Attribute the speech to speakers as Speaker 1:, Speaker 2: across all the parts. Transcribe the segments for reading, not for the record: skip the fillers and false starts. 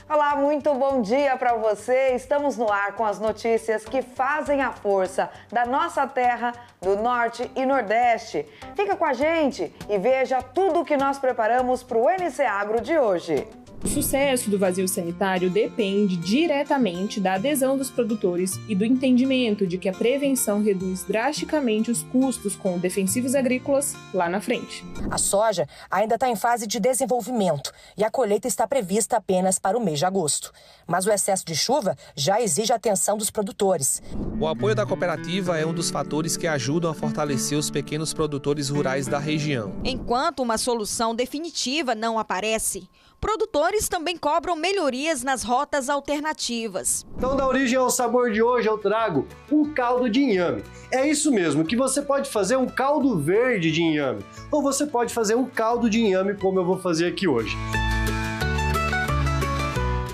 Speaker 1: Olá, muito bom dia para você. Estamos no ar com as notícias que fazem a força da nossa terra, do Norte e Nordeste. Fica com a gente e veja tudo o que nós preparamos para o NC Agro de hoje.
Speaker 2: O sucesso do vazio sanitário depende diretamente da adesão dos produtores e do entendimento de que a prevenção reduz drasticamente os custos com defensivos agrícolas lá na frente.
Speaker 3: A soja ainda está em fase de desenvolvimento e a colheita está prevista apenas para o mês de agosto. Mas o excesso de chuva já exige a atenção dos produtores.
Speaker 4: O apoio da cooperativa é um dos fatores que ajudam a fortalecer os pequenos produtores rurais da região.
Speaker 5: Enquanto uma solução definitiva não aparece, produtores também cobram melhorias nas rotas alternativas.
Speaker 6: Então, da origem ao sabor de hoje, eu trago um caldo de inhame. É isso mesmo, que você pode fazer um caldo verde de inhame, ou você pode fazer um caldo de inhame como eu vou fazer aqui hoje.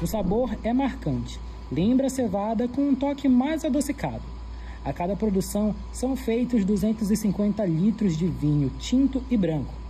Speaker 7: O sabor é marcante, lembra a cevada com um toque mais adocicado. A cada produção são feitos 250 litros de vinho tinto e branco.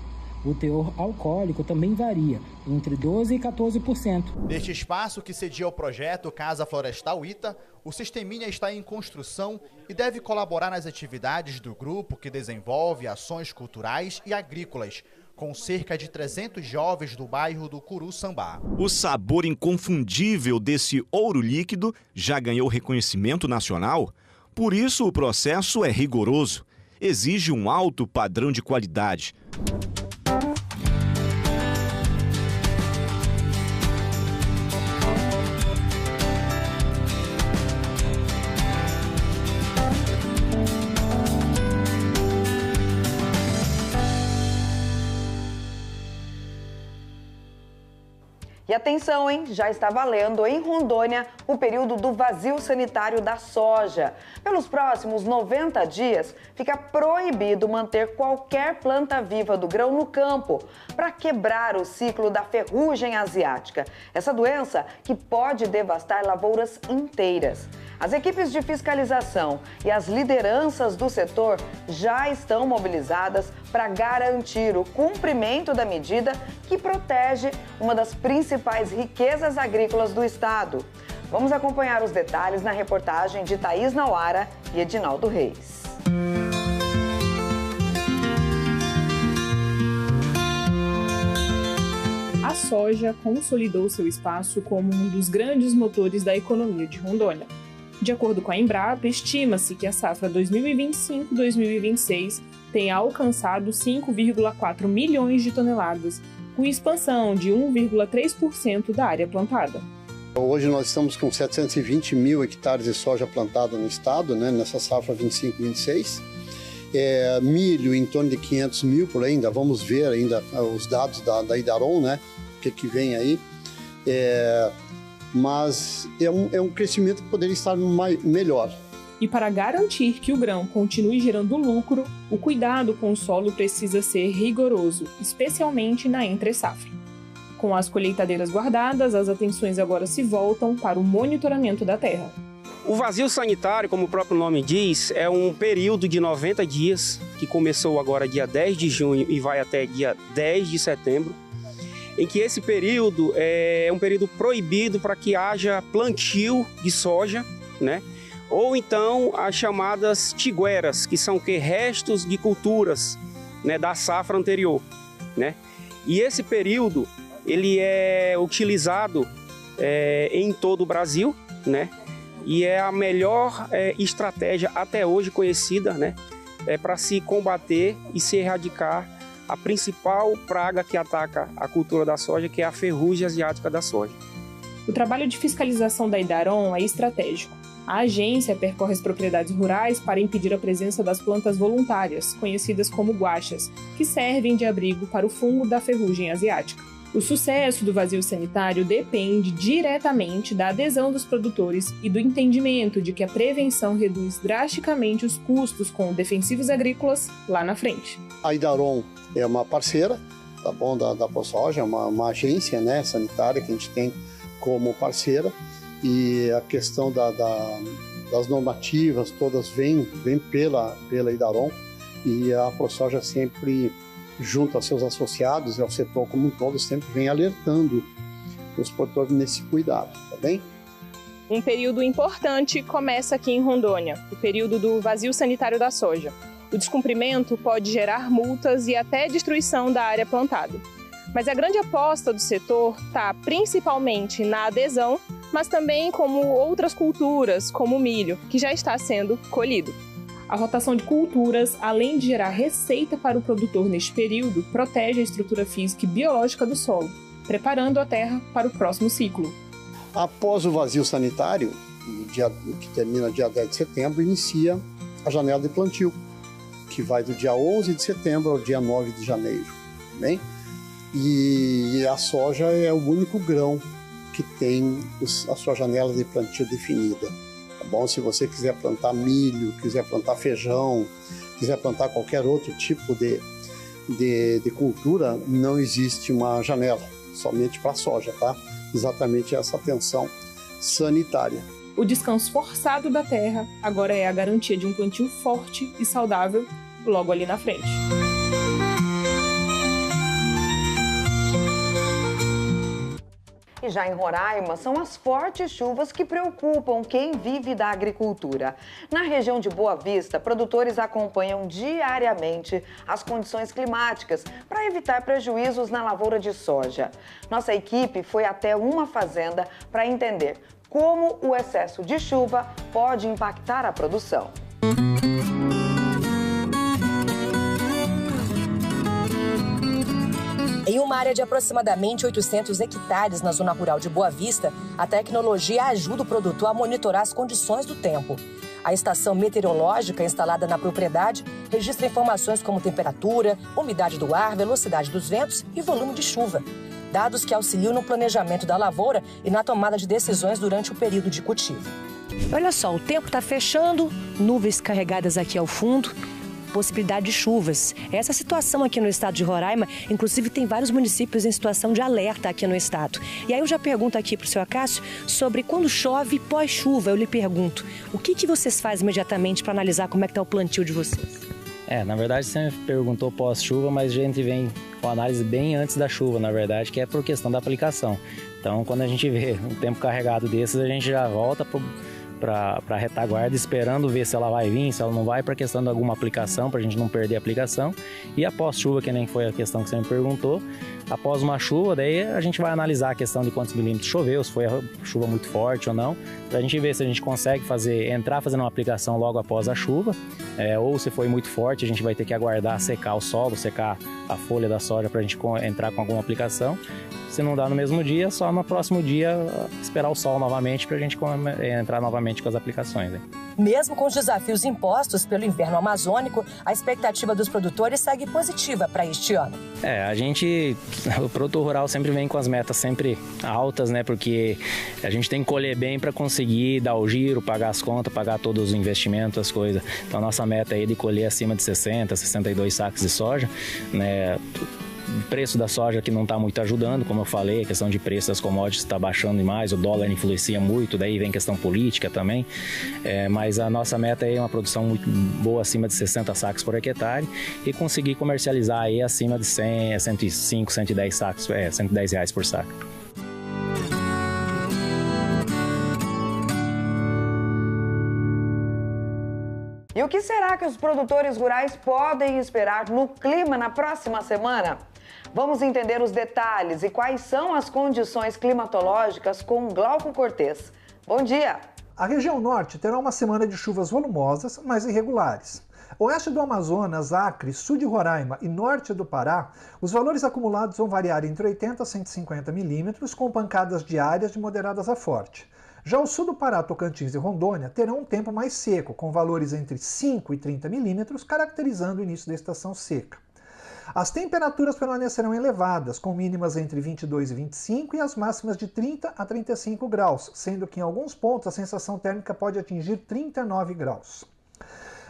Speaker 7: O teor alcoólico também varia, entre 12% e 14%.
Speaker 8: Neste espaço que cedia ao projeto Casa Florestal Ita, o Sisteminha está em construção e deve colaborar nas atividades do grupo que desenvolve ações culturais e agrícolas, com cerca de 300 jovens do bairro do Curuçambá.
Speaker 9: O sabor inconfundível desse ouro líquido já ganhou reconhecimento nacional. Por isso, o processo é rigoroso, exige um alto padrão de qualidade.
Speaker 1: E atenção, hein? Já está valendo em Rondônia o período do vazio sanitário da soja. Pelos próximos 90 dias, fica proibido manter qualquer planta viva do grão no campo para quebrar o ciclo da ferrugem asiática. Essa doença que pode devastar lavouras inteiras. As equipes de fiscalização e as lideranças do setor já estão mobilizadas para garantir o cumprimento da medida que protege uma das principais riquezas agrícolas do estado. Vamos acompanhar os detalhes na reportagem de Thaís Nauara e Edinaldo Reis.
Speaker 2: A soja consolidou seu espaço como um dos grandes motores da economia de Rondônia. De acordo com a Embrapa, estima-se que a safra 2025-2026 tenha alcançado 5,4 milhões de toneladas, com expansão de 1,3% da área plantada.
Speaker 10: Hoje nós estamos com 720 mil hectares de soja plantada no estado, nessa safra 25-26. Milho em torno de 500 mil por aí, ainda vamos ver ainda os dados da Idaron, o que vem aí. Mas é um crescimento que poderia estar melhor.
Speaker 2: E para garantir que o grão continue gerando lucro, o cuidado com o solo precisa ser rigoroso, especialmente na entre-safra. Com as colheitadeiras guardadas, as atenções agora se voltam para o monitoramento da terra.
Speaker 11: O vazio sanitário, como o próprio nome diz, é um período de 90 dias, que começou agora dia 10 de junho e vai até dia 10 de setembro, em que esse período é um período proibido para que haja plantio de soja, ou então as chamadas tigueras, que são restos de culturas, da safra anterior, E esse período ele é utilizado em todo o Brasil, E é a melhor estratégia até hoje conhecida, para se combater e se erradicar a principal praga que ataca a cultura da soja, que é a ferrugem asiática da soja.
Speaker 2: O trabalho de fiscalização da Idaron é estratégico. A agência percorre as propriedades rurais para impedir a presença das plantas voluntárias, conhecidas como guaxas, que servem de abrigo para o fungo da ferrugem asiática. O sucesso do vazio sanitário depende diretamente da adesão dos produtores e do entendimento de que a prevenção reduz drasticamente os custos com defensivos agrícolas lá na frente.
Speaker 10: A Idaron é uma parceira, da ProSoja, é uma agência sanitária que a gente tem como parceira, e a questão das normativas todas vem pela Idaron, e a ProSoja sempre, junto aos seus associados e ao setor como um todo, sempre vem alertando os produtores nesse cuidado, tá bem?
Speaker 2: Um período importante começa aqui em Rondônia, o período do vazio sanitário da soja. O descumprimento pode gerar multas e até destruição da área plantada. Mas a grande aposta do setor está principalmente na adesão, mas também como outras culturas, como o milho, que já está sendo colhido. A rotação de culturas, além de gerar receita para o produtor neste período, protege a estrutura física e biológica do solo, preparando a terra para o próximo ciclo.
Speaker 10: Após o vazio sanitário, que termina dia 10 de setembro, inicia a janela de plantio, que vai do dia 11 de setembro ao dia 9 de janeiro. Bem? E a soja é o único grão que tem a sua janela de plantio definida. Tá bom? Se você quiser plantar milho, quiser plantar feijão, quiser plantar qualquer outro tipo de cultura, não existe uma janela, somente para a soja, tá? Exatamente essa atenção sanitária.
Speaker 2: O descanso forçado da terra agora é a garantia de um plantio forte e saudável logo ali na frente.
Speaker 1: E já em Roraima, são as fortes chuvas que preocupam quem vive da agricultura. Na região de Boa Vista, produtores acompanham diariamente as condições climáticas para evitar prejuízos na lavoura de soja. Nossa equipe foi até uma fazenda para entender como o excesso de chuva pode impactar a produção.
Speaker 3: Em uma área de aproximadamente 800 hectares na zona rural de Boa Vista, a tecnologia ajuda o produtor a monitorar as condições do tempo. A estação meteorológica instalada na propriedade registra informações como temperatura, umidade do ar, velocidade dos ventos e volume de chuva. Dados que auxiliam no planejamento da lavoura e na tomada de decisões durante o período de cultivo. Olha só, o tempo está fechando, nuvens carregadas aqui ao fundo, possibilidade de chuvas. Essa situação aqui no estado de Roraima, inclusive tem vários municípios em situação de alerta aqui no estado. E aí eu já pergunto aqui para o senhor Cássio sobre quando chove pós-chuva, eu lhe pergunto, o que vocês fazem imediatamente para analisar como é que está o plantio de vocês?
Speaker 12: Na verdade você me perguntou pós-chuva, mas a gente vem com análise bem antes da chuva, na verdade, que é por questão da aplicação. Então, quando a gente vê um tempo carregado desses, a gente já volta para a retaguarda, esperando ver se ela vai vir, se ela não vai, para questão de alguma aplicação, para a gente não perder a aplicação. E após chuva, que nem foi a questão que você me perguntou, após uma chuva, daí a gente vai analisar a questão de quantos milímetros choveu, se foi a chuva muito forte ou não, para a gente ver se a gente consegue entrar fazendo uma aplicação logo após a chuva, ou se foi muito forte, a gente vai ter que aguardar secar o solo, secar a folha da soja para a gente entrar com alguma aplicação. Se não dá no mesmo dia, só no próximo dia esperar o sol novamente para a gente entrar novamente com as aplicações. Hein?
Speaker 3: Mesmo com os desafios impostos pelo inverno amazônico, a expectativa dos produtores segue positiva para este ano.
Speaker 12: O produtor rural sempre vem com as metas sempre altas, né? Porque a gente tem que colher bem para conseguir dar o giro, pagar as contas, pagar todos os investimentos, as coisas. Então a nossa meta é de colher acima de 60, 62 sacos de soja, né? O preço da soja que não está muito ajudando, como eu falei, a questão de preço das commodities está baixando demais, o dólar influencia muito, daí vem questão política também, mas a nossa meta é uma produção muito boa, acima de 60 sacos por hectare e conseguir comercializar aí acima de 100, 105, 110 sacos, R$110 por saco.
Speaker 1: E o que será que os produtores rurais podem esperar no clima na próxima semana? Vamos entender os detalhes e quais são as condições climatológicas com Glauco Cortez. Bom dia!
Speaker 13: A região norte terá uma semana de chuvas volumosas, mas irregulares. Oeste do Amazonas, Acre, sul de Roraima e norte do Pará, os valores acumulados vão variar entre 80 a 150 milímetros, com pancadas diárias de moderadas a forte. Já o sul do Pará, Tocantins e Rondônia terão um tempo mais seco, com valores entre 5 e 30 milímetros, caracterizando o início da estação seca. As temperaturas permanecerão elevadas, com mínimas entre 22 e 25 e as máximas de 30 a 35 graus, sendo que em alguns pontos a sensação térmica pode atingir 39 graus.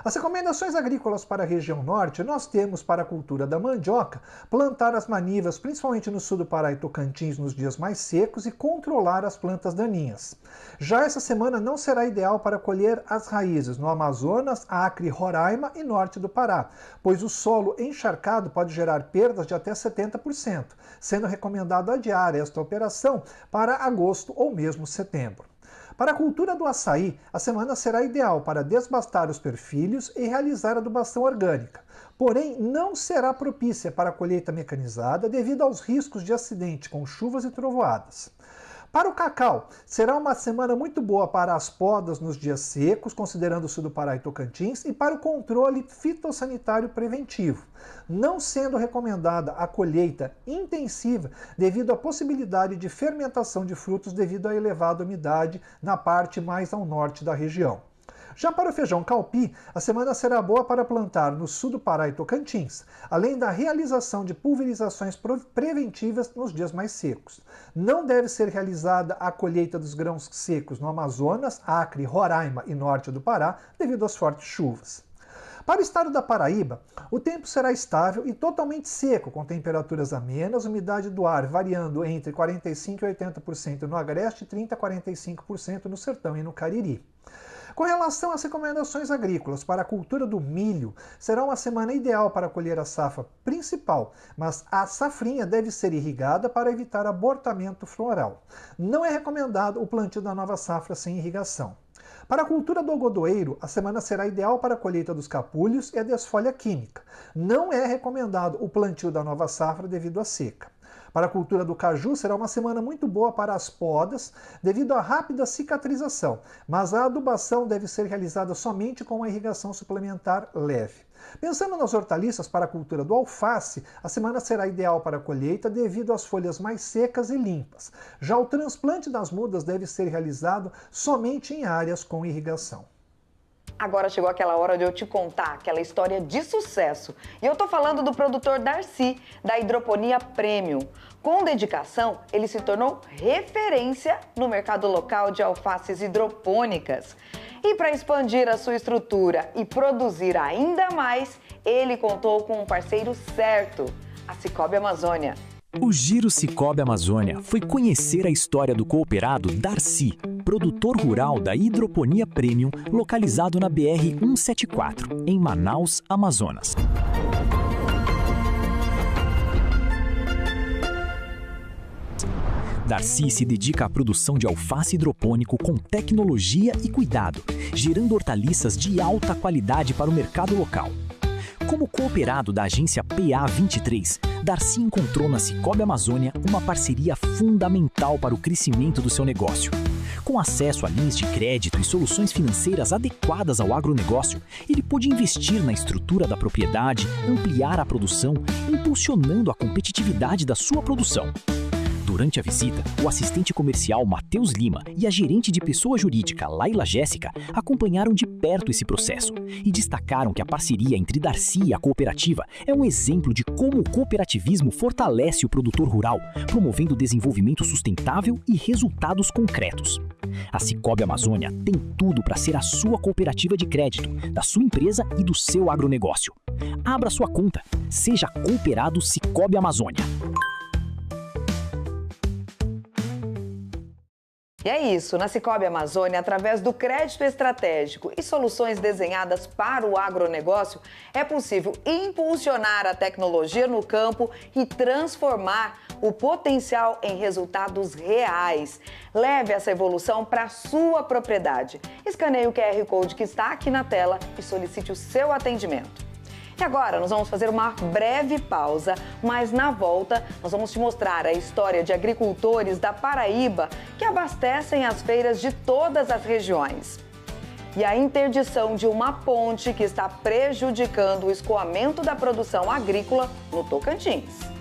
Speaker 13: As recomendações agrícolas para a região norte, nós temos para a cultura da mandioca, plantar as manivas, principalmente no sul do Pará e Tocantins, nos dias mais secos e controlar as plantas daninhas. Já essa semana não será ideal para colher as raízes no Amazonas, Acre, Roraima e norte do Pará, pois o solo encharcado pode gerar perdas de até 70%, sendo recomendado adiar esta operação para agosto ou mesmo setembro. Para a cultura do açaí, a semana será ideal para desbastar os perfilhos e realizar adubação orgânica. Porém, não será propícia para a colheita mecanizada devido aos riscos de acidente com chuvas e trovoadas. Para o cacau, será uma semana muito boa para as podas nos dias secos, considerando o sul do Pará e Tocantins, e para o controle fitossanitário preventivo, não sendo recomendada a colheita intensiva devido à possibilidade de fermentação de frutos devido à elevada umidade na parte mais ao norte da região. Já para o feijão calpi, a semana será boa para plantar no sul do Pará e Tocantins, além da realização de pulverizações preventivas nos dias mais secos. Não deve ser realizada a colheita dos grãos secos no Amazonas, Acre, Roraima e norte do Pará, devido às fortes chuvas. Para o estado da Paraíba, o tempo será estável e totalmente seco, com temperaturas amenas, umidade do ar variando entre 45% e 80% no Agreste e 30% a 45% no Sertão e no Cariri. Com relação às recomendações agrícolas para a cultura do milho, será uma semana ideal para colher a safra principal, mas a safrinha deve ser irrigada para evitar abortamento floral. Não é recomendado o plantio da nova safra sem irrigação. Para a cultura do algodoeiro, a semana será ideal para a colheita dos capulhos e a desfolha química. Não é recomendado o plantio da nova safra devido à seca. Para a cultura do caju, será uma semana muito boa para as podas, devido à rápida cicatrização, mas a adubação deve ser realizada somente com uma irrigação suplementar leve. Pensando nas hortaliças para a cultura do alface, a semana será ideal para a colheita devido às folhas mais secas e limpas. Já o transplante das mudas deve ser realizado somente em áreas com irrigação.
Speaker 1: Agora chegou aquela hora de eu te contar aquela história de sucesso. E eu tô falando do produtor Darcy, da Hidroponia Premium. Com dedicação, ele se tornou referência no mercado local de alfaces hidropônicas. E para expandir a sua estrutura e produzir ainda mais, ele contou com um parceiro certo, a Cicobi Amazônia.
Speaker 14: O Giro Cicobi Amazônia foi conhecer a história do cooperado Darcy, produtor rural da Hidroponia Premium, localizado na BR-174, em Manaus, Amazonas. Darcy se dedica à produção de alface hidropônico com tecnologia e cuidado, gerando hortaliças de alta qualidade para o mercado local. Como cooperado da agência PA23, Darcy encontrou na Cicobi Amazônia uma parceria fundamental para o crescimento do seu negócio. Com acesso a linhas de crédito e soluções financeiras adequadas ao agronegócio, ele pôde investir na estrutura da propriedade, ampliar a produção, impulsionando a competitividade da sua produção. Durante a visita, o assistente comercial Matheus Lima e a gerente de pessoa jurídica Laila Jéssica acompanharam de perto esse processo e destacaram que a parceria entre Darcy e a cooperativa é um exemplo de como o cooperativismo fortalece o produtor rural, promovendo desenvolvimento sustentável e resultados concretos. A Cicobi Amazônia tem tudo para ser a sua cooperativa de crédito, da sua empresa e do seu agronegócio. Abra sua conta. Seja cooperado Cicobi Amazônia.
Speaker 1: E é isso, na Cicobi Amazônia, através do crédito estratégico e soluções desenhadas para o agronegócio, é possível impulsionar a tecnologia no campo e transformar o potencial em resultados reais. Leve essa evolução para a sua propriedade. Escaneie o QR Code que está aqui na tela e solicite o seu atendimento. E agora nós vamos fazer uma breve pausa, mas na volta nós vamos te mostrar a história de agricultores da Paraíba que abastecem as feiras de todas as regiões. E a interdição de uma ponte que está prejudicando o escoamento da produção agrícola no Tocantins.